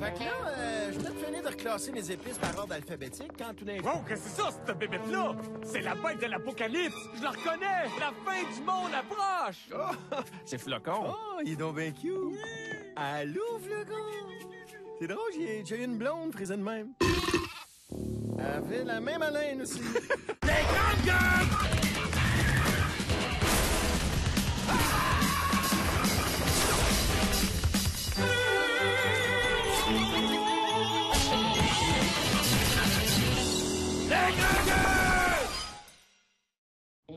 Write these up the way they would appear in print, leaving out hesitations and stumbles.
Fait que là, je viens de finir de reclasser mes épices par ordre alphabétique quand tout d'un coup... Oh, qu'est-ce que c'est ça, cette bébête-là? C'est la bête de l'apocalypse! Je la reconnais! La fin du monde approche! Oh, C'est Flocon. oh, il est donc bien cute. Oui. Allô, Flocon? C'est drôle, j'ai eu une blonde frisée de même. Elle avait la même haleine aussi. Les grandes gueules!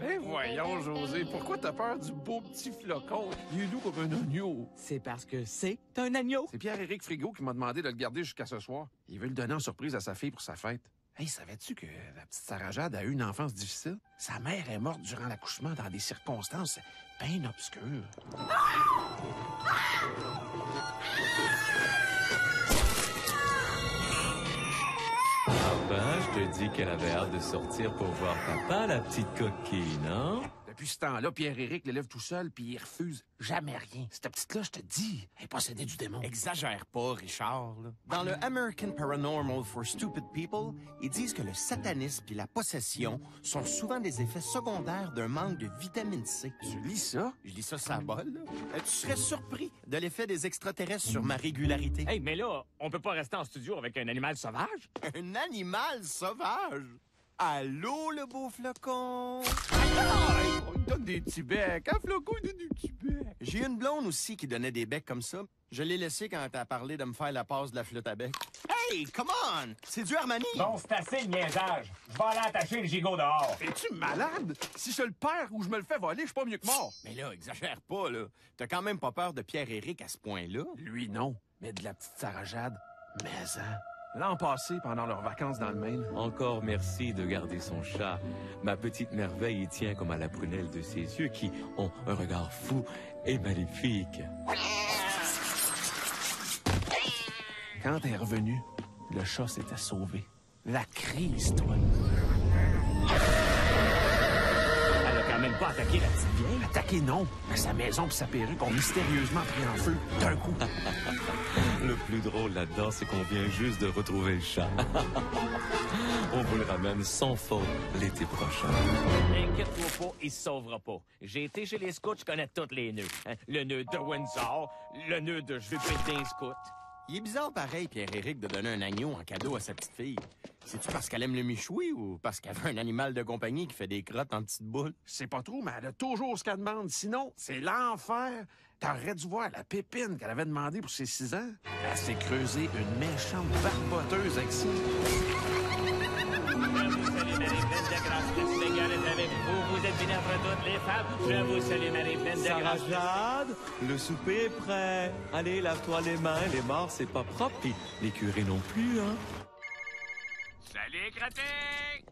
Ben voyons, José, pourquoi t'as peur du beau petit Flocon? Il est doux comme un agneau. C'est parce que c'est un agneau. C'est Pierre-Éric Frigo qui m'a demandé de le garder jusqu'à ce soir. Il veut le donner en surprise à sa fille pour sa fête. Hey, savais-tu que la petite Sarah Jade a eu une enfance difficile? Sa mère est morte durant l'accouchement dans des circonstances bien obscures. Ben, je te dis qu'elle avait hâte de sortir pour voir papa, la petite coquine, hein? Depuis ce temps-là, Pierre-Éric l'élève tout seul, puis il refuse jamais rien. Cette petite-là, je te dis, elle est possédée du démon. Exagère pas, Richard. Là. Dans le American Paranormal for Stupid People, ils disent que le satanisme et la possession sont souvent des effets secondaires d'un manque de vitamine C. Tu lis ça? Je dis ça, ça bol, là. Tu serais surpris de l'effet des extraterrestres sur ma régularité. Hey, mais là, on peut pas rester en studio avec un animal sauvage? Un animal sauvage! Allô, le beau Flocon? On lui donne des petits becs. Hein, Flocon, il donne des petits becs. J'ai une blonde aussi qui donnait des becs comme ça. Je l'ai laissé quand t'as parlé de me faire la passe de la flûte à bec. Hey, come on! C'est du Armani! Bon, c'est assez le niaisage. Je vais aller attacher le gigot dehors. Es-tu malade? Si je le perds ou je me le fais voler, je suis pas mieux que mort. Mais là, exagère pas, là. T'as quand même pas peur de Pierre-Éric à ce point-là? Lui, non. Mais de la petite Sarah Jade, mais hein. L'an passé, pendant leurs vacances dans le Maine. Encore merci de garder son chat. Ma petite merveille y tient comme à la prunelle de ses yeux qui ont un regard fou et maléfique. Quand elle est revenue, le chat s'était sauvé. La crise, toi. Elle a quand même pas attaqué la petite vieille. Attaqué, non. Mais sa maison et sa perruque ont mystérieusement pris en feu d'un coup. Le plus drôle là-dedans, c'est qu'on vient juste de retrouver le chat. On vous le ramène sans faute l'été prochain. Inquiète-toi pas, il se sauvera pas. J'ai été chez les scouts, je connais tous les nœuds. Hein? Le nœud de Windsor, le nœud de je vais péter un scout. Il est bizarre pareil, Pierre-Éric, de donner un agneau en cadeau à sa petite fille. C'est-tu parce qu'elle aime le michoui ou parce qu'elle veut un animal de compagnie qui fait des crottes en petites boules? Je sais pas trop, mais elle a toujours ce qu'elle demande. Sinon, c'est l'enfer. T'aurais dû voir la pépine qu'elle avait demandé pour ses 6 ans. Elle s'est creusée une méchante barboteuse avec ça. Vous êtes bien après toutes les femmes. Je vous salue, Marie pleine de Sarah grâce. Jade, le souper est prêt. Allez, lave-toi les mains. Les morts, c'est pas propre. Puis les curés non plus, hein? Salut, Gratin!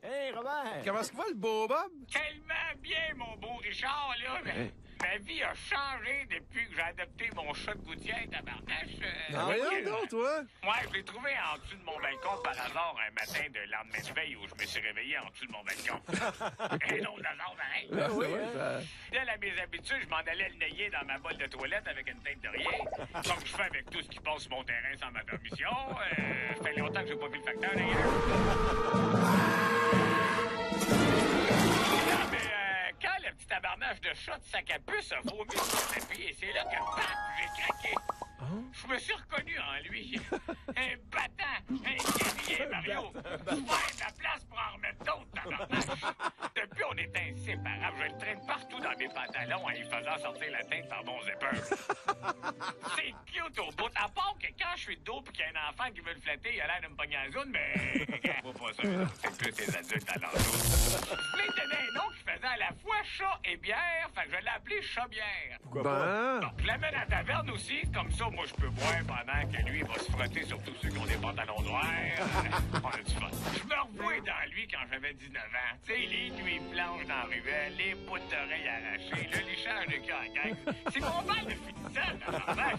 Hey, Robert! Comment est-ce qu'il va, le beau Bob? Tellement bien, mon beau Richard, là. Mais ma vie a changé depuis que j'ai adopté mon chat de gouttière, tabarnache. Voyons donc, toi. Ouais, je l'ai trouvé en dessous de mon balcon par hasard un matin de lendemain de veille où je me suis réveillé en dessous de mon balcon. Et non, hasard, pareil. Ah oui, ça... Fidèle à mes habitudes, je m'en allais le nailler dans ma bolle de toilette avec une tête de rien. Comme je fais avec tout ce qui passe sur mon terrain sans ma permission. Ça fait longtemps que j'ai pas vu le facteur, d'ailleurs. Non, mais quand le petit tabarnage de chat de sac à puce a vomi sur le tapis, et c'est là que, paf, j'ai craqué. Je me suis reconnu en lui. Un battant, un guerrier, Mario. Ouais, la place pour en remettre d'autres, tabarnache. Depuis, on est inséparables. Je le traîne partout dans mes pantalons en y faisant sortir la tête par mon zipper. C'est cute au bout. À part que quand je suis de dos pis qu'il y a un enfant qui veut le flatter, il a l'air de me pogner en zone, mais... Faut pas ça, là. C'est plus les adultes à l'entour. Je voulais donner un nom qui faisait à la fois chat et bière, fait que je l'ai appelé chat-bière. Pourquoi pas? Donc, je l'amène à la taverne aussi, comme ça, moi, je peux boire pendant que lui va se frotter sur tous ceux qui ont des pantalons noirs. On a du fun. Je me revois dans lui quand j'avais 19 ans. Tu sais, les nuits blanches dans la ruelle, les bouts d'oreilles arrachées, le lichage de cœur en gang. C'est mon bal de finissant, tabarnak.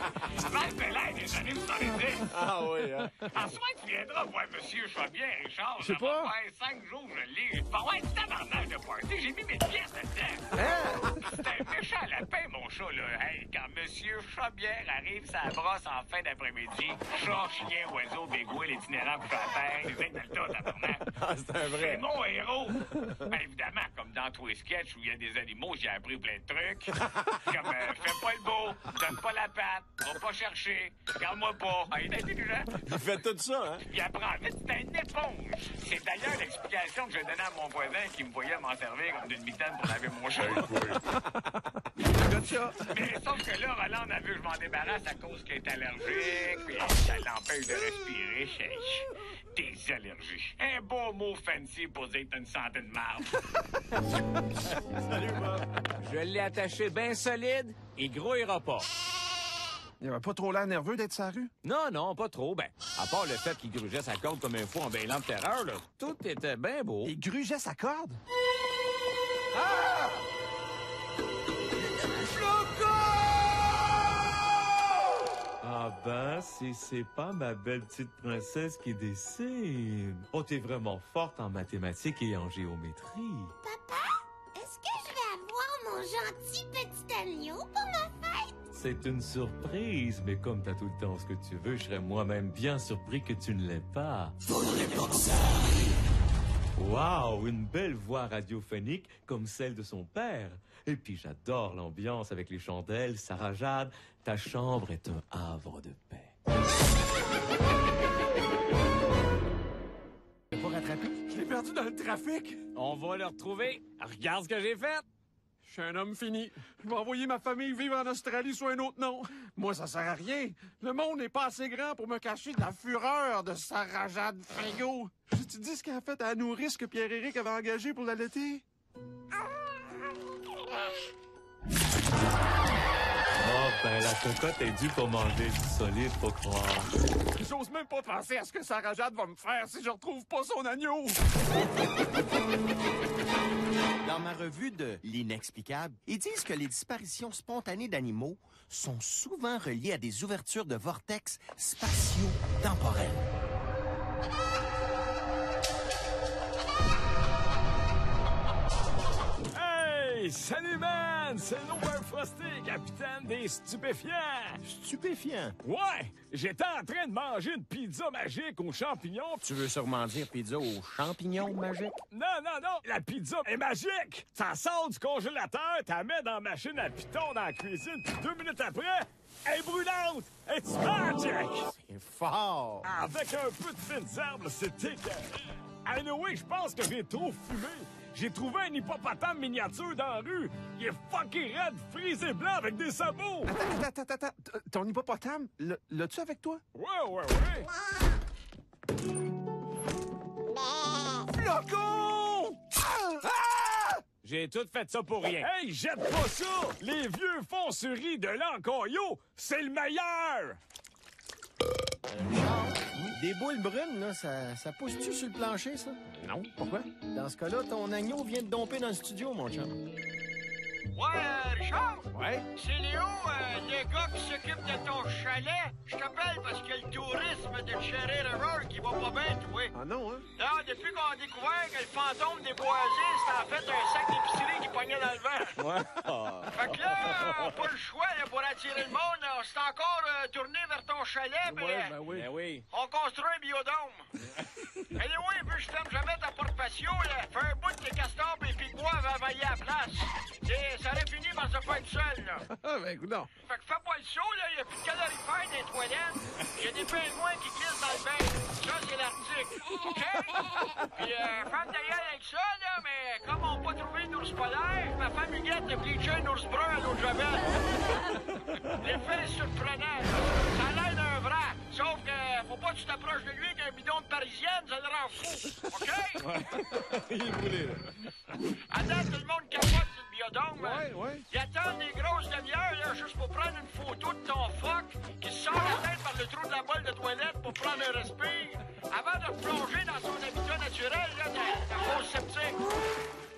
Mal de l'air des années 70. Ah oui, hein? En soir, tu viendras voir Monsieur Chabier, Richard. Je sais Ça pas. va faire 5 jours, je l'ai. Va avoir un tabarnak de party. J'ai mis mes pièces dedans. C'est un méchant lapin, mon chat, là. Hey, quand Monsieur Chabière arrive sa brosse en fin d'après-midi, chat Porc, chien, oiseau, bégouin, l'itinérant pour la terre, les aides dans le tas, tabarnak. Ah, c'est un C'est vrai. mon héros! Ben, évidemment, comme dans tous les sketchs où il y a des animaux, j'ai appris plein de trucs. Comme, fais pas le beau, donne pas la patte, va pas chercher, regarde-moi pas. Ah, il est intelligent. Il fait tout ça, hein? Il apprend vite, c'est une éponge. C'est d'ailleurs l'explication que je donnais à mon voisin qui me voyait m'en servir comme d'une mitaine pour laver mon cheveu. Mais sauf que là, Roland a vu que je m'en débarrasse à cause qu'il est allergique, puis ça l'empêche de respirer. Des allergies. Un beau mot fancy pour dire que t'as une santé de marde. Salut, Bob. Je l'ai attaché bien solide, il grouillera pas. Il avait pas trop l'air nerveux d'être sur la rue? Non, non, pas trop. Ben, à part le fait qu'il grugeait sa corde comme un fou en bêlant de terreur, là, tout était bien beau. Il grugeait sa corde? Ah ben, si c'est pas ma belle petite princesse qui dessine. Oh, t'es vraiment forte en mathématiques et en géométrie. Papa, est-ce que je vais avoir mon gentil petit agneau pour ma fête? C'est une surprise, mais comme t'as tout le temps ce que tu veux, je serais moi-même bien surpris que tu ne l'aies pas. Faudrait pas que ça arrive. Waouh, une belle voix radiophonique comme celle de son père. Et puis j'adore l'ambiance avec les chandelles. Sarah Jade, ta chambre est un havre de paix. Pas rattrapé? Je l'ai perdu dans le trafic. On va le retrouver. Regarde ce que j'ai fait. Je suis un homme fini. Je vais envoyer ma famille vivre en Australie sous un autre nom. Moi, ça sert à rien. Le monde n'est pas assez grand pour me cacher de la fureur de Sarah Jade Frigo. J'ai-tu dit ce qu'elle a fait à la nourrice que Pierre-Éric avait engagée pour l'allaiter? Oh, ben la cocotte est due pour manger du solide, faut croire. J'ose même pas penser à ce que Sarah Jade va me faire si je retrouve pas son agneau. Dans ma revue de L'inexplicable, ils disent que les disparitions spontanées d'animaux sont souvent reliées à des ouvertures de vortex spatio-temporels. Hey, salut, man! C'est Norbert Frosty, capitaine des stupéfiants! Stupéfiant. Ouais! J'étais en train de manger une pizza magique aux champignons. Tu veux sûrement dire pizza aux champignons magiques? Non, non, non! La pizza est magique! Ça sort du congélateur, t'as mets dans la machine à piton dans la cuisine, puis 2 minutes après, elle est brûlante! It's magic! C'est fort! Avec un peu de fines herbes, c'est écœurant. Anyway, je pense que j'ai trop fumé. J'ai trouvé un hippopotame miniature dans la rue. Il est fucking raide, frisé blanc avec des sabots. Attends. Ton hippopotame, l'as-tu avec toi? Ouais. Flocon! Ah! J'ai tout fait ça pour rien. Hey, jette pas ça! Les vieux fonceries de l'Ancoyo, c'est le meilleur! Des boules brunes, là, ça pousse-tu sur le plancher, ça? Non, pourquoi? Dans ce cas-là, ton agneau vient de domper dans le studio, mon chum. Ouais, Richard? Ouais? C'est Léo, le gars qui s'occupe de ton chalet. Je t'appelle parce que le tourisme de Cherry River qui va pas bien, toi. Ah non, hein? Là, depuis qu'on a découvert que le fantôme des boisés, c'était en fait un sac d'épicerie qui pognait dans le vent. Ouais. Fait que là, on n'a pas le choix là, pour attirer le monde. On s'est encore tourné vers ton chalet, puis Ben oui. Ben oui. on construit un biodôme. Anyway, vu que je ferme jamais ta porte patio, là, fais un bout de castors et pique-bois avant d'envahir la place. Ça aurait fini par se faire seul, là. Ah, ben écoute, non. Fait que fais pas le saut, là, y a plus de calorifère dans les toilettes. Y a des pingouins qui glissent dans le bain. Ça, c'est l'Arctique. OK? Puis, femme d'ailleurs avec ça, là, mais comme on n'a pas trouvé d'ours polaire, ma femme Huguette a bleaché un ours brun à l'eau de javel. L'effet est surprenant. Ça a l'air d'un vrai. Sauf que faut pas que tu t'approches de lui avec un bidon de parisienne, ça le rend fou. OK? Il est brûlé, là. À date, tout le monde capote sur le biodôme. Ouais. Ils attendent des grosses demi-heures là, juste pour prendre une photo de ton phoque qui se sort la tête par le trou de la bolle de toilette pour prendre un respire avant de plonger dans son habitat naturel, là, de fosse septique.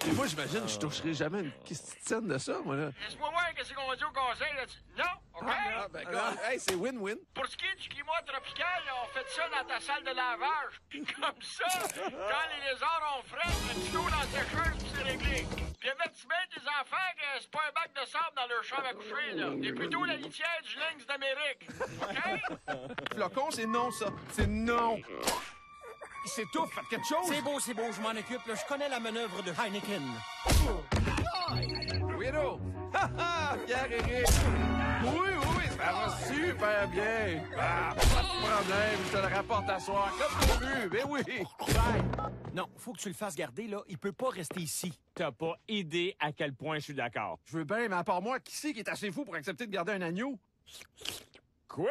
Et moi, j'imagine que je toucherai jamais une petite scène de ça, moi, là. Laisse-moi voir qu'est-ce qu'on dit au conseil. Là. Non, OK? Ben, hey, c'est win-win. Pour ce qui est du climat tropical, on fait ça dans ta salle de lavage. Comme ça, quand les lézards ont frais, un petit coup dans la sécheuse, puis c'est réglé. Préviens-tu bien tes enfants que c'est pas un bac de sable dans leur chambre à coucher, là? T'es plutôt la litière du lynx d'Amérique, OK? Flocon, c'est non, ça. C'est non. Il s'étouffe, faites quelque chose. C'est beau, je m'en occupe. Là. Je connais la manœuvre de Heineken. Weirdo. Ha ha, Pierre-Éric. Oui, ça va super bien. Ah, pas de problème, je te le rapporte à soir. Comme prévu, ben oui. Bye. Non, faut que tu le fasses garder, là. Il peut pas rester ici. T'as pas idée à quel point je suis d'accord. Je veux bien, mais à part moi, qui c'est qui est assez fou pour accepter de garder un agneau? Quoi?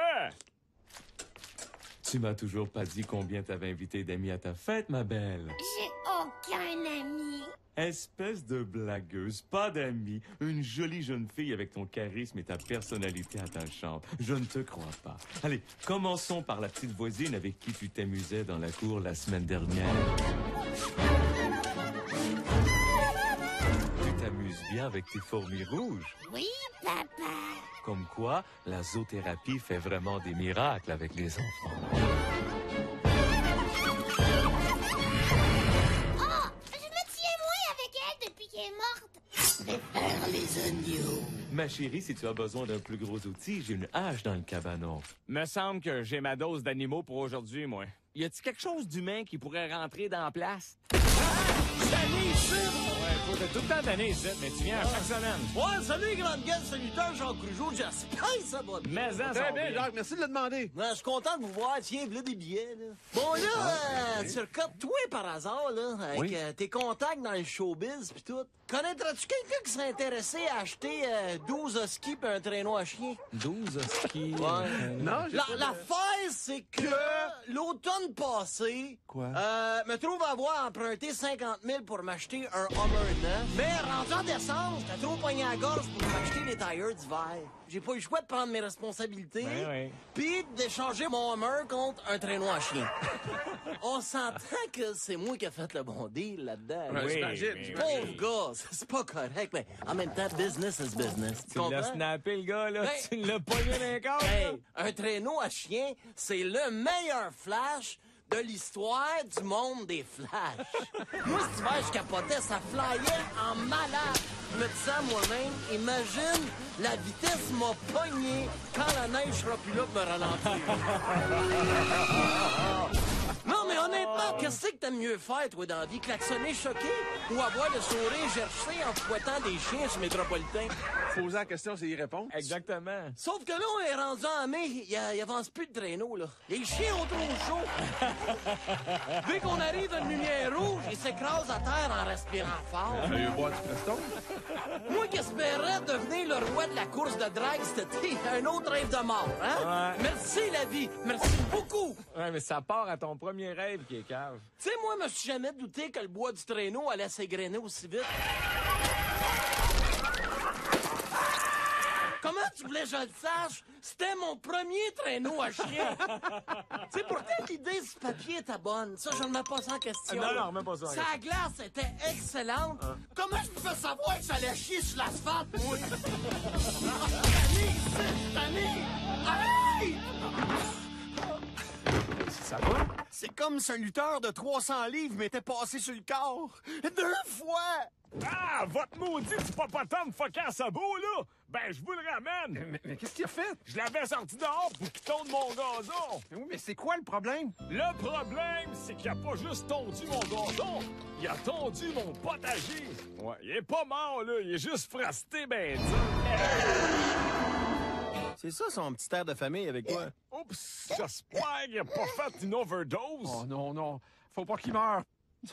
Tu m'as toujours pas dit combien t'avais invité d'amis à ta fête, ma belle. J'ai aucun ami. Espèce de blagueuse, pas d'amis. Une jolie jeune fille avec ton charisme et ta personnalité attachante. Je ne te crois pas. Allez, commençons par la petite voisine avec qui tu t'amusais dans la cour la semaine dernière. Tu t'amuses bien avec tes fourmis rouges. Oui, papa. Comme quoi, la zoothérapie fait vraiment des miracles avec les enfants. Oh, je me tiens moins avec elle depuis qu'elle est morte. Je vais faire les agneaux. Ma chérie, si tu as besoin d'un plus gros outil, j'ai une hache dans le cabanon. Me semble que j'ai ma dose d'animaux pour aujourd'hui, moi. Y a-t-il quelque chose d'humain qui pourrait rentrer dans la place? Ouais, faut être tout le temps tanné ici, mais tu viens à chaque semaine. Ouais, salut, grande gueule, salutaire, Jean Crugeau, j'espère que ça va bien. Mais en Très bien, Jacques, merci de le demander. Ouais, je suis content de vous voir. Tiens, voilà des billets, là. Bon, là, tu recopes toi par hasard, là, avec tes contacts dans le showbiz pis tout. Connaîtrais-tu quelqu'un qui serait intéressé à acheter 12 huskies pis un traîneau à chien? 12 skis. Ouais. Non, L'affaire, c'est que l'automne passé, Quoi? me trouve avoir emprunté 50 000 pour m'acheter un Hummer neuf. Mais rendu en décembre, j'étais trop poigné à la gorge pour m'acheter des tires d'hiver. J'ai pas eu le choix de prendre mes responsabilités, Ouais. puis d'échanger mon Hummer contre un traîneau à chien. On s'entend que c'est moi qui ai fait le bon deal là-dedans. Ouais, Oui, j'imagine, mais- j'imagine. Pauvre gars, c'est pas correct, mais en même temps, business is business. Tu l'as snappé, le gars, là. Ben- Tu l'as pogné dans les corps, Hey, là. un traîneau à chien, c'est le meilleur flash de l'histoire du monde des flashs. Moi, cet hiver, je capotais, ça flyait en malade. Je me disais à moi-même, imagine, la vitesse m'a pogné quand la neige sera plus là pour me ralentir. Non, mais honnêtement, qu'est-ce que t'aimes mieux faire, toi, dans la vie? Klaxonner choqué ou avoir le sourire gercé en fouettant des chiens sur Métropolitain? Poser la question, c'est y répondre. Exactement. Sauf que là, on est rendu en mai, il avance plus de traîneau, là. Les chiens ont trop chaud. Dès qu'on arrive à une lumière rouge, ils s'écrasent à terre en respirant fort. Veux boire du Preston? Moi qui espérais devenir le roi de la course de drague cet été, un autre rêve de mort, hein? Ouais. Merci, la vie. Merci beaucoup. Ouais, mais ça part à ton premier rêve qui est cave. Tu sais, moi, je me suis jamais douté que le bois du traîneau allait s'égrener aussi vite. Comment tu voulais que je le sache? C'était mon premier traîneau à chien. Tu sais, pourtant, l'idée du papier était bonne. Ça, je ne mets pas ça en question. Non, remets pas ça en question. Sa glace était excellente. Comment je pouvais savoir que ça allait chier sur l'asphalte, moi? Tanné! Aïe! Ça va? C'est comme si un lutteur de 300 livres m'était passé sur le corps. 2 fois! Ah, votre maudit hippopotame fucké à sabot, là! Ben, je vous le ramène! Mais qu'est-ce qu'il a fait? Je l'avais sorti dehors pour qu'il tonde mon gazon! Mais oui, mais c'est quoi le problème? Le problème, c'est qu'il a pas juste tondu mon gazon, il a tondu mon potager! Ouais, il est pas mort, là, il est juste frosté, ben dur! C'est ça son petit air de famille avec toi? Oups, j'espère qu'il a pas fait une overdose! Oh non, non, faut pas qu'il meure.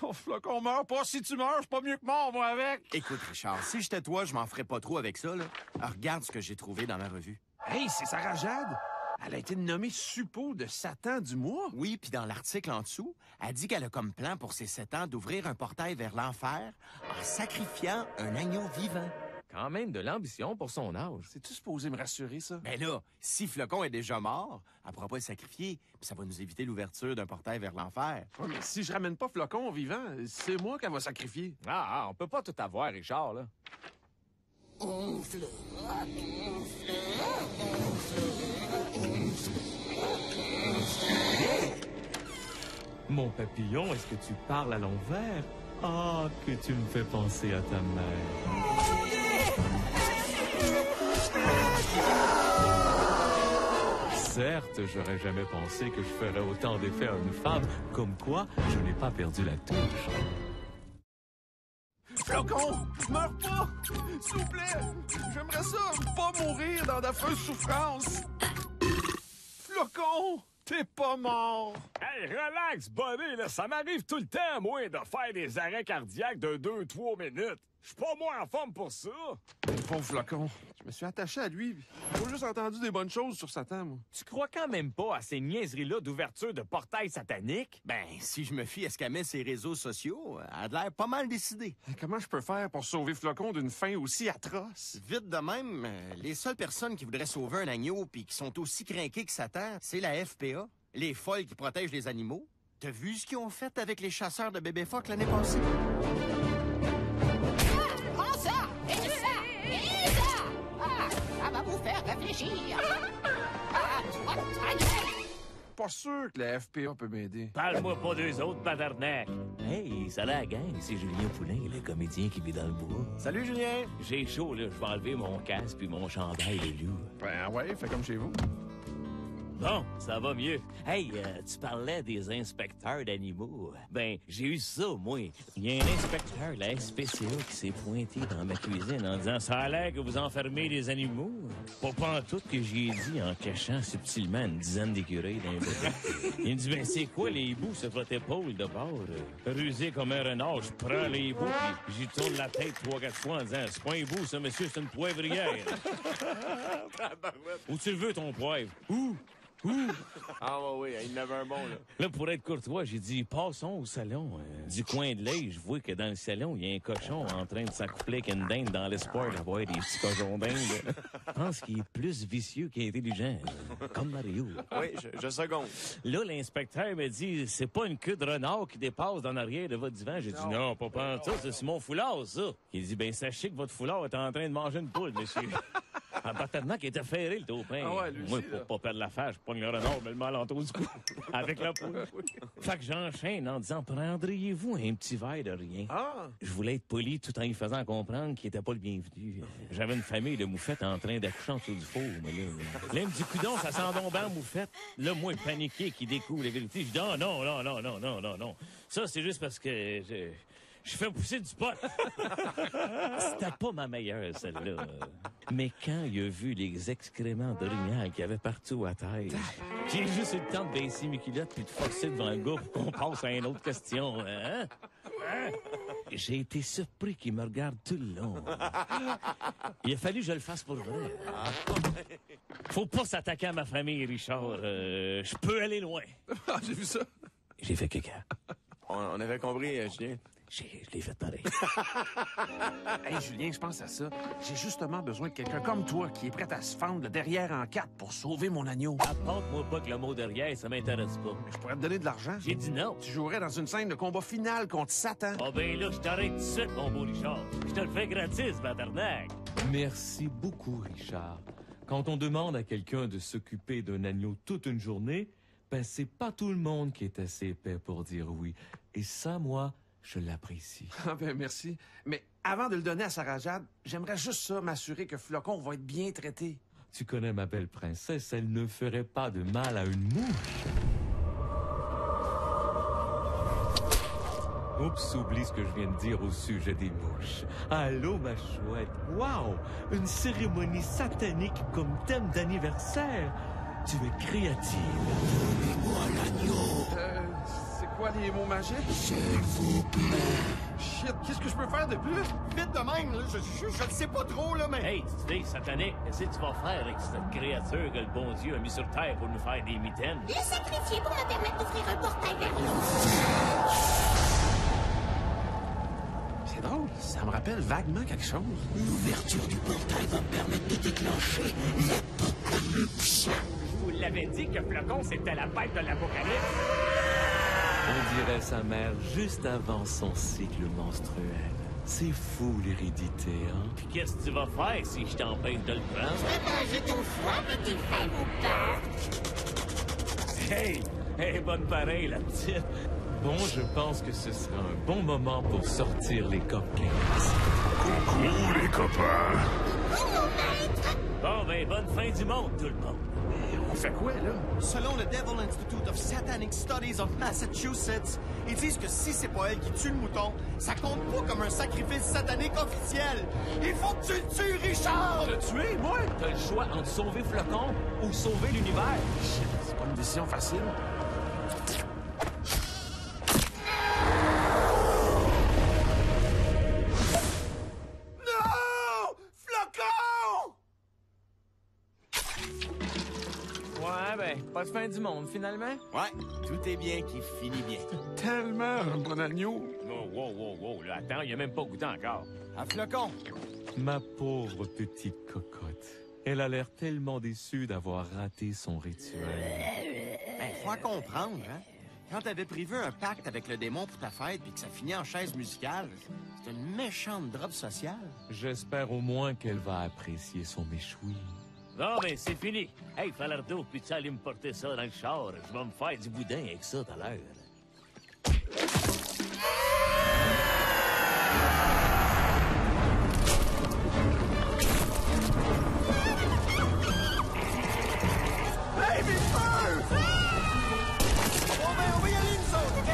Oh, Flocon meurt pas. Si tu meurs, je suis pas mieux que mort, moi, avec. Écoute, Richard, si j'étais toi, je m'en ferais pas trop avec ça, là. Alors, regarde ce que j'ai trouvé dans la revue. Hey, c'est Sarah Jade. Elle a été nommée suppôt de Satan du mois. Oui, puis dans l'article en dessous, elle dit qu'elle a comme plan pour ses 7 ans d'ouvrir un portail vers l'enfer en sacrifiant un agneau vivant. Quand même de l'ambition pour son âge. C'est-tu supposé me rassurer, ça? Ben là, si Flocon est déjà mort, elle pourra pas le sacrifier, puis ça va nous éviter l'ouverture d'un portail vers l'enfer. Ouais, mais si je ramène pas Flocon vivant, c'est moi qu'elle va sacrifier. On peut pas tout avoir, Richard, là. Mon papillon, est-ce que tu parles à l'envers? Ah, que tu me fais penser à ta mère. Certes, j'aurais jamais pensé que je ferais autant d'effet à une femme. Comme quoi, je n'ai pas perdu la touche. Flocon, meurs pas! S'il vous plaît! J'aimerais ça, pas mourir dans d'affreuses souffrances! Flocon, t'es pas mort! Hey, relax, buddy, là, ça m'arrive tout le temps, moi, de faire des arrêts cardiaques de 2-3 minutes. Je suis pas moins en forme pour ça. Pauvre Flocon, je me suis attaché à lui. J'ai juste entendu des bonnes choses sur Satan, moi. Tu crois quand même pas à ces niaiseries-là d'ouverture de portail satanique? Ben, si je me fie à ce qu'elle met ses réseaux sociaux, elle a l'air pas mal décidée. Comment je peux faire pour sauver Flocon d'une fin aussi atroce? Vite de même, les seules personnes qui voudraient sauver un agneau puis qui sont aussi crinquées que Satan, c'est la FPA, les folles qui protègent les animaux. T'as vu ce qu'ils ont fait avec les chasseurs de bébés phoques l'année passée? Prends ça! Et ça! Et ça! Ah, ça va vous faire réfléchir! Ah, toi, ta gueule! Pas sûr que la FPA peut m'aider. Parle-moi pas d'eux autres, padarnac. Hey, ça la gang, c'est Julien Poulin, le comédien qui vit dans le bois. Salut, Julien! J'ai chaud, là, je vais enlever mon casque puis mon chandail de loup. Ben ouais, fais comme chez vous. Bon, ça va mieux. Hey, tu parlais des inspecteurs d'animaux. Ben, j'ai eu ça, moi. Il y a un inspecteur, la SPCA, qui s'est pointé dans ma cuisine en disant « Ça a l'air que vous enfermez des animaux. » Pas pantoute que j'y ai dit en cachant subtilement une dizaine d'écureuils dans les bottes. Il me dit « Ben, c'est quoi les hiboux sur votre épaule de bord? » Rusé comme un renard, je prends les hiboux puis j'y tourne la tête 3-4 fois en disant « C'est pas un hibou, ça, monsieur, c'est une poivrière. » Où tu le veux, ton poivre? Où? Ah oui, il y en avait un bon, là. Là, pour être courtois, j'ai dit, passons au salon. Du coin de l'œil, je vois que dans le salon, il y a un cochon en train de s'accoupler avec une dinde dans l'espoir d'avoir des petits cochons dindes. Je pense qu'il est plus vicieux qu'intelligent. Comme Mario. Oui, je seconde. Là, l'inspecteur me dit, c'est pas une queue de renard qui dépasse dans l'arrière de votre divan. J'ai dit, non, pas pantoute, c'est mon foulard, ça. Il dit, ben, sachez que votre foulard est en train de manger une poule, monsieur. En partant qu'il était ferré, le taupin. Ah ouais, lui moi, aussi, pour là. pas perdre la face, je pogne le renard, mais le mal en du cou. Avec la poule. Fait que j'enchaîne en disant, prendriez-vous un petit verre de rien? Ah! Je voulais être poli tout en lui faisant comprendre qu'il était pas le bienvenu. J'avais une famille de moufettes en train d'accoucher en dessous du four, mais là... Là, il me dit, coudon, ça sent donc bien moufette. Là, moi, paniqué, qui découvre la vérité, je dis, non. Ça, c'est juste parce que je fais pousser du pot. C'était pas ma meilleure, celle-là. Mais quand il a vu les excréments d'orignal qu'il y avait partout à terre, j'ai juste eu le temps de baisser mes culottes puis de forcer devant le gars pour qu'on passe à une autre question. Hein? J'ai été surpris qu'il me regarde tout le long. Il a fallu que je le fasse pour vrai. Faut pas s'attaquer à ma famille, Richard. Je peux aller loin. Ah, j'ai vu ça. J'ai fait caca. On avait compris, Julien. Je l'ai fait pareil. Hey, Julien, je pense à ça. J'ai justement besoin de quelqu'un comme toi qui est prêt à se fendre le derrière en quatre pour sauver mon agneau. Apporte-moi pas que le mot derrière, ça m'intéresse pas. Je pourrais te donner de l'argent. J'ai dit non. Tu jouerais dans une scène de combat final contre Satan. Ah ben là, je t'arrête tout de suite, mon beau Richard. Je te le fais gratis, batarnac. Merci beaucoup, Richard. Quand on demande à quelqu'un de s'occuper d'un agneau toute une journée, ben c'est pas tout le monde qui est assez épais pour dire oui. Et ça, moi, je l'apprécie. Ah ben merci. Mais avant de le donner à Sarah Jade, j'aimerais juste ça, m'assurer que Flocon va être bien traité. Tu connais ma belle princesse, elle ne ferait pas de mal à une mouche. Oups, oublie ce que je viens de dire au sujet des mouches. Allô, ma chouette. Wow! Une cérémonie satanique comme thème d'anniversaire. Tu es créative. Donnez-moi l'agneau. C'est quoi les mots magiques? S'il vous plaît. Shit, qu'est-ce que je peux faire de plus? Vite de même, là, je ne sais pas trop, là, mais... Hey, petite fille satanique, qu'est-ce que tu vas faire avec cette créature que le bon Dieu a mis sur terre pour nous faire des mitaines? Le sacrifier pour me permettre d'ouvrir un portail vers l'eau. C'est drôle, ça me rappelle vaguement quelque chose. L'ouverture du portail va me permettre de déclencher l'apocalypse. Je vous l'avais dit que Flocon, c'était la bête de l'apocalypse. On dirait sa mère juste avant son cycle menstruel. C'est fou, l'hérédité, hein? Puis qu'est-ce que tu vas faire si je t'empêche de le prendre? Manger ton foie avec tes fèves au beurre. Hey! Hey, bonne pareille, la petite! Bon, je pense que ce sera un bon moment pour sortir les cupcakes. Coucou, les copains. Bon, ben, bonne fin du monde, tout le monde. On fait quoi, là? Selon le Devil Institute of Satanic Studies of Massachusetts, ils disent que si c'est pas elle qui tue le mouton, ça compte pas comme un sacrifice satanique officiel. Il faut que tu le tues, Richard! Le tuer, moi? T'as le choix entre sauver Flocon ou sauver l'univers. Shit, c'est pas une décision facile. Non! Flocon! Ouais, ben, pas de fin du monde, finalement. Ouais, tout est bien qui finit bien. Tellement un bon agneau. Oh, wow, là, attends, il a même pas goûté encore. À Flocon. Ma pauvre petite cocotte. Elle a l'air tellement déçue d'avoir raté son rituel. Ben, faut comprendre, hein? Quand t'avais prévu un pacte avec le démon pour ta fête puis que ça finit en chaise musicale, c'est une méchante drop sociale. J'espère au moins qu'elle va apprécier son méchoui. Bon, ben, c'est fini. Hey, Falardeau, puis tu aller me porter ça dans le char. Je vais me faire du boudin avec ça tout à l'heure. Baby feu! Bon, ben, on va y aller, nous autres, OK?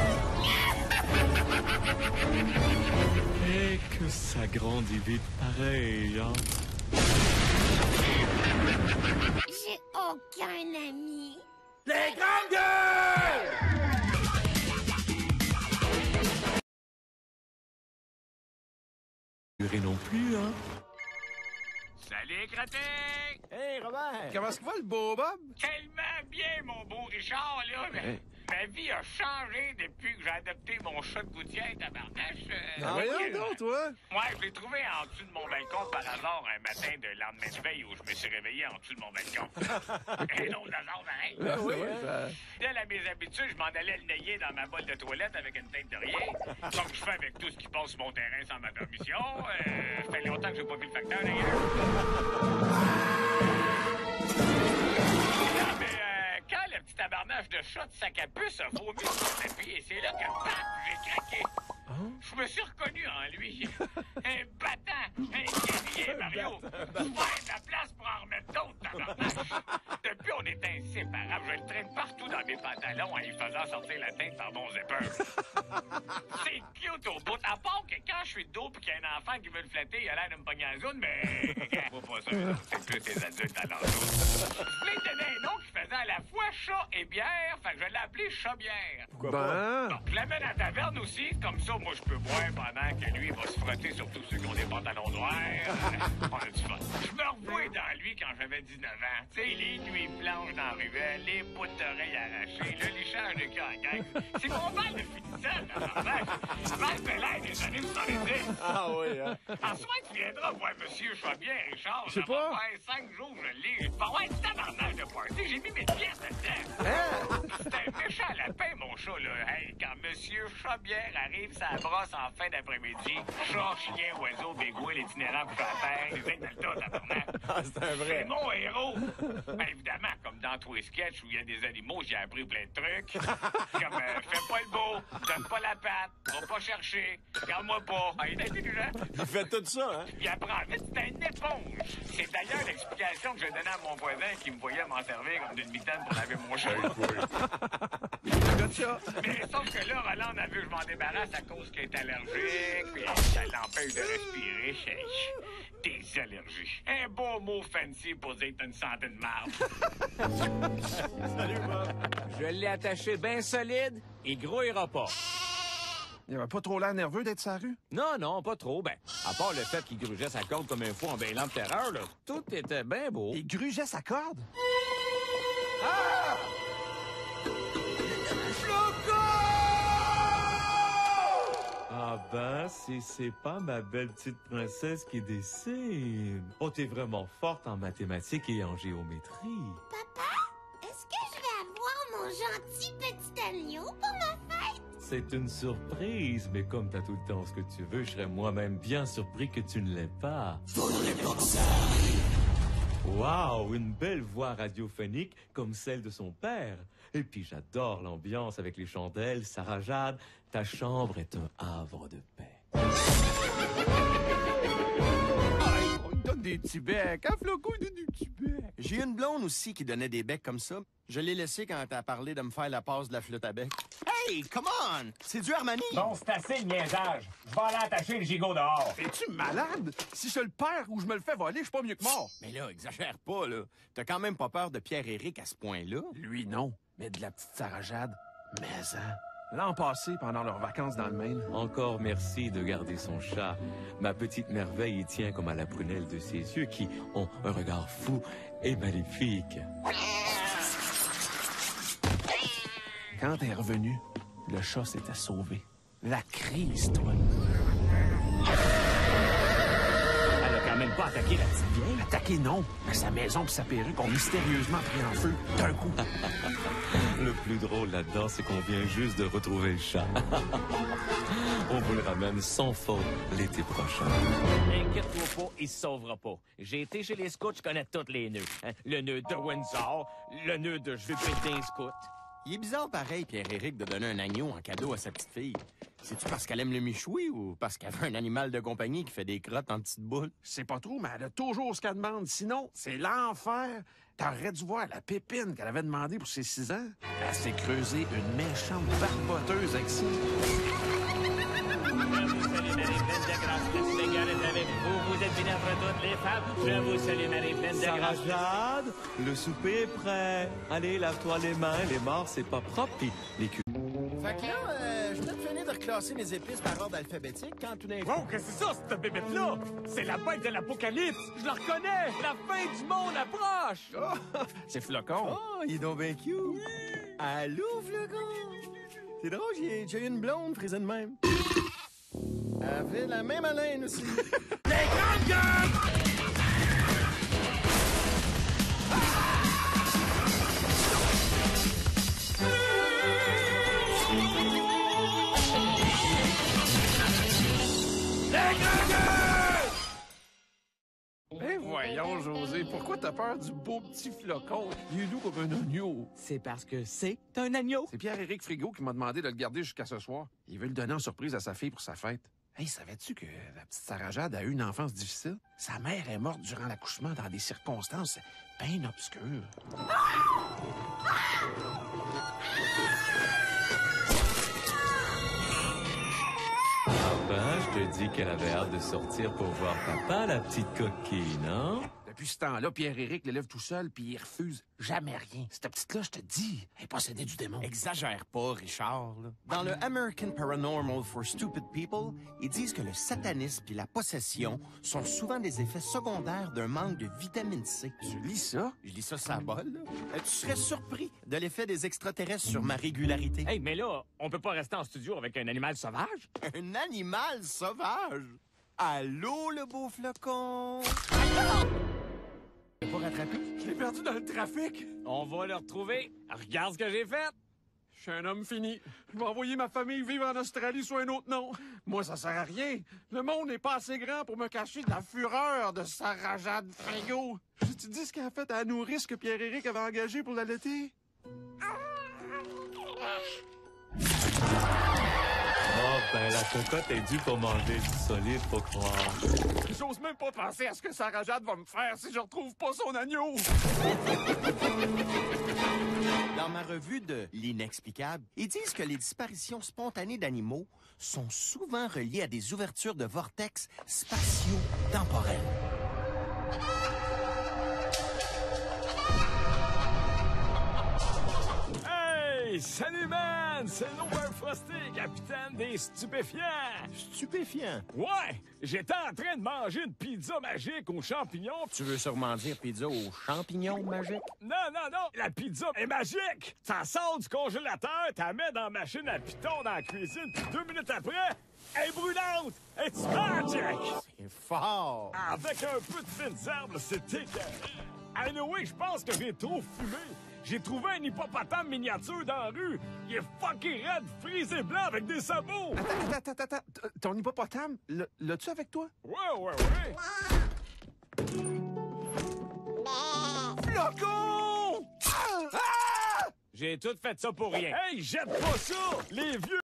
Et que ça grandit vite pareil, hein? J'ai aucun ami. Les grandes gueules! Non plus, hein? Salut, Kratek! Hey, Robert! Comment est-ce que va le beau Bob? Tellement bien, mon beau Richard, là. Hey. Ma vie a changé depuis que j'ai adopté mon chat de gouttière, tabarnache. Voyons donc, toi. Moi, je l'ai trouvé en dessous de mon balcon par hasard un matin de lendemain de veille où je me suis réveillé en dessous de mon balcon. Et non, hasard, pareil. Ah oui, ça... Fidèle à mes habitudes, je m'en allais le nailler dans ma bolle de toilette avec une tête de rien. Comme je fais avec tout ce qui passe sur mon terrain sans ma permission. Ça fait longtemps que j'ai pas vu le facteur, d'ailleurs. Non, mais quand le petit tabarnage de chat de sac à puce a vomi sur le tapis, et c'est là que, paf, j'ai craqué. Je me suis reconnu en lui. Un battant, un guerrier, Mario. Je fais la place pour en remettre d'autres, tabarnache. Depuis, on est inséparables. Je le traîne partout dans mes pantalons en lui faisant sortir la tête par mon zipper. C'est cute au bout. À part que quand je suis de dos pis qu'il y a un enfant qui veut le flatter, il a l'air de me pogner en zone, mais... Moi, pas ça. C'est plus les adultes à l'entour. Je voulais lui donner un nom qui faisait à la fois chat et bière, fait que je l'ai appelé chat-bière. Ben... Donc, je l'amène à la taverne aussi, comme ça, moi, je peux boire pendant que lui va se frotter sur tous ceux qui ont des pantalons noirs. On a du fun. Je me revois dans lui quand j'avais 19 ans. Tu sais, les nuits blanches dans la ruelle, les bouts d'oreilles arrachées, le lichage de cœur en gang. C'est mon bal de finissant, tabarnak. Mal de l'air des années 70. Ah oui, hein? En soir, tu viendras voir Monsieur Chabien, Richard. Je sais Ça pas. va faire 5 jours, je l'ai. Il va avoir du tabarnage de party. J'ai mis mes pièces dedans. C'est un méchant lapin, mon chat, là. Hey, quand Monsieur Chabière arrive sa brosse en fin d'après-midi, chat, chien, oiseau, bégouin, l'itinérant couche à terre, les aides dans le tas, tabarnak. Ah, c'est un vrai. C'est mon héros. Ben, évidemment, comme dans tous les sketchs où il y a des animaux, j'ai appris plein de trucs. Comme, fais pas le beau, donne pas la patte, va pas chercher, regarde-moi pas. Ah, il est intelligent. Il fait tout ça, hein? Il apprend vite, c'est une éponge. C'est d'ailleurs l'explication que j'ai donnée à mon voisin qui me voyait m'en servir comme d'une mitaine pour laver mon chat. Mais sauf que là, Roland a vu que je m'en débarrasse à cause qu'il est allergique, puis ça l'empêche de respirer. Des allergies. Un beau mot fancy pour dire que t'as une santé de marde. Salut, Bob. Je l'ai attaché bien solide, il grouillera pas. Il avait pas trop l'air nerveux d'être sur la rue? Non, non, pas trop. Ben, à part le fait qu'il grugeait sa corde comme un fou en bêlant de terreur, là, tout était bien beau. Il grugeait sa corde? Ah ben, si c'est pas ma belle petite princesse qui dessine. Oh, t'es vraiment forte en mathématiques et en géométrie. Papa, est-ce que je vais avoir mon gentil petit agneau pour ma fête? C'est une surprise, mais comme t'as tout le temps ce que tu veux, je serais moi-même bien surpris que tu ne l'aies pas. Waouh, une belle voix radiophonique comme celle de son père. Et puis j'adore l'ambiance avec les chandelles. Sarah Jade, ta chambre est un havre de paix. Il donne des petits becs. Un Floco, il donne des petits becs. J'ai eu une blonde aussi qui donnait des becs comme ça. Je l'ai laissé quand t'as parlé de me faire la passe de la flûte à bec. Hey, come on! C'est du Armani! Bon, c'est assez le niaisage. Je vais aller attacher le gigot dehors. Es-tu malade? Si je le perds ou je me le fais voler, je suis pas mieux que mort. Mais là, exagère pas, là. T'as quand même pas peur de Pierre-Éric à ce point-là? Lui, non. Mais de la petite Sarah Jade, mais hein. L'an passé, pendant leurs vacances dans le Maine. Encore merci de garder son chat. Ma petite merveille y tient comme à la prunelle de ses yeux qui ont un regard fou et maléfique. Quand elle est revenue, le chat s'était sauvé. La crise, toi. Elle a quand même pas attaqué la petite vieille. Attaqué, non. Mais sa maison et sa perruque ont mystérieusement pris en feu d'un coup. Le plus drôle là-dedans, c'est qu'on vient juste de retrouver le chat. On vous le ramène sans faute l'été prochain. Inquiète-toi pas, il se sauvera pas. J'ai été chez les scouts, je connais tous les nœuds. Hein? Le nœud de Windsor, le nœud de je vais péter un scout. Il est bizarre pareil, Pierre-Éric, de donner un agneau en cadeau à sa petite fille. C'est-tu parce qu'elle aime le michoui ou parce qu'elle veut un animal de compagnie qui fait des crottes en petites boules? Je sais pas trop, mais elle a toujours ce qu'elle demande. Sinon, c'est l'enfer. T'aurais dû voir la pépine qu'elle avait demandé pour ses 6 ans. Elle s'est creusée une méchante barboteuse avec ça. Vous êtes bien entre toutes les femmes. Je vous salue, Marie pleine de Sarah grâce. Jade, le souper est prêt. Allez, lave-toi les mains. Les morts, c'est pas propre. Puis les culs. Fait que là, je viens de finir de reclasser mes épices par ordre alphabétique quand tout d'un coup... Wow, qu'est-ce que c'est ça, cette bébête-là? C'est la bête de l'apocalypse! Je la reconnais! La fin du monde approche! C'est Flocon. Oh, il est donc bien cute! Allô, Flocon! C'est drôle, j'ai déjà eu une blonde frisée de même. Elle avait la même haleine aussi. Les grandes gueules! Eh voyons, José, pourquoi t'as peur du beau petit Flocon? Il est doux comme un agneau. C'est parce que c'est un agneau. C'est Pierre-Éric Frigo qui m'a demandé de le garder jusqu'à ce soir. Il veut le donner en surprise à sa fille pour sa fête. Hey, savais-tu que la petite Sarah Jade a eu une enfance difficile? Sa mère est morte durant l'accouchement dans des circonstances bien obscures. Ben, je te dis qu'elle avait hâte de sortir pour voir papa, la petite coquine, hein? Depuis ce temps-là, Pierre-Éric l'élève tout seul, puis il refuse jamais rien. Cette petite-là, je te dis, elle est possédée du démon. Exagère pas, Richard. Là. Dans le American Paranormal for Stupid People, ils disent que le satanisme et la possession sont souvent des effets secondaires d'un manque de vitamine C. Tu lis ça? Je lis ça sur la balle, là. Tu serais surpris de l'effet des extraterrestres sur ma régularité. Hey, mais là, on peut pas rester en studio avec un animal sauvage? Un animal sauvage? Allô, le beau flocon? T'as pas rattrapé? Je l'ai perdu dans le trafic. On va le retrouver. Regarde ce que j'ai fait. Je suis un homme fini. Je vais envoyer ma famille vivre en Australie sous un autre nom. Moi, ça sert à rien. Le monde n'est pas assez grand pour me cacher de la fureur de Sarah Jade Frigo. Je te dis ce qu'elle a fait à la nourrice que Pierre-Éric avait engagée pour l'allaiter. Oh, ben, la cocotte est due pour manger du solide, faut croire. J'ose même pas penser à ce que Sarah Jade va me faire si je retrouve pas son agneau. Dans ma revue de l'inexplicable, ils disent que les disparitions spontanées d'animaux sont souvent reliées à des ouvertures de vortex spatio-temporels. Hey, salut man! C'est Nowhere Frosty, capitaine des stupéfiants! Stupéfiant. Ouais! J'étais en train de manger une pizza magique aux champignons. Tu veux sûrement dire pizza aux champignons magiques? Non, non, non! La pizza est magique! Ça sort du congélateur, t'as mets dans la machine à piton dans la cuisine, puis 2 minutes après, elle est brûlante! It's magic! C'est fort! Avec un peu de fines herbes, c'est écœurant. Anyway, je pense que j'ai trop fumé. J'ai trouvé un hippopotame miniature dans la rue. Il est fucking raide, frisé blanc avec des sabots. Attends. Ton hippopotame, l'as-tu avec toi? Ouais. flocon! J'ai tout fait ça pour rien. Hey, jette pas ça! Les vieux